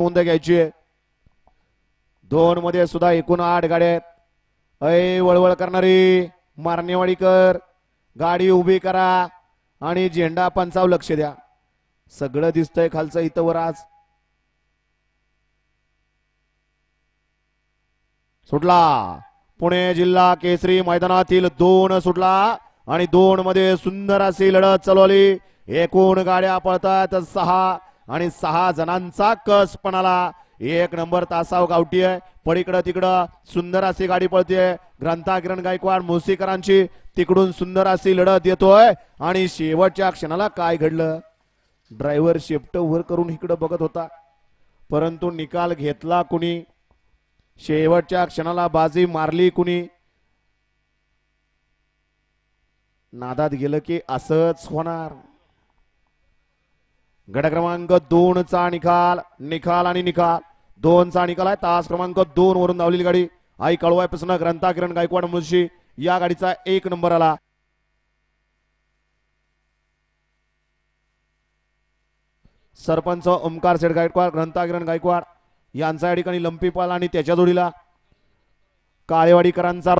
नोंद घ्यायची आहे. 2 मध्ये सुद्धा एकूण 8 गाड्या आहेत. वळवळ करणारी मारणेवाडीकर गाडी उभी करा आणि झेंडा पंचाव लक्ष द्या. सगळं दिसतंय खालचं इथं वर आज. सुटला पुणे जिल्हा केसरी मैदानातील 2 सुटला आणि 2 मध्ये सुंदर अशी लढत चालवली. एकूण गाड्या पळतात 6 आणि 6 जणांचा कस पणाला. 1 नंबर तासाव गावठी आहे. पलीकडं तिकडं सुंदर अशी गाडी पळते. ग्रंथा किरण गायकवाड मुसीकरांची तिकडून सुंदर अशी लढत येतोय आणि शेवटच्या क्षणाला काय घडलं. ड्रायव्हर शेफ्ट वर करून इकडं बघत होता परंतु निकाल घेतला कुणी. शेवटच्या क्षणाला बाजी मारली कुणी. नादात गेलं की असंच होणार. गट क्रमांक 2 चा निकाल आणि निकाल 2 चा निकाल आहे. तास क्रमांक 2 वरून धावलेली गाडी आई कळवायपासून ग्रंथा किरण गायकवाड मुळशी या गाडीचा 1 नंबर आला. सरपंच ओमकार शेठ गायकवाड ग्रंथा किरण गायकवाड यांचा या ठिकाणी लंपी पाल आणि त्याच्या जोडीला काळेवाडीकरांचा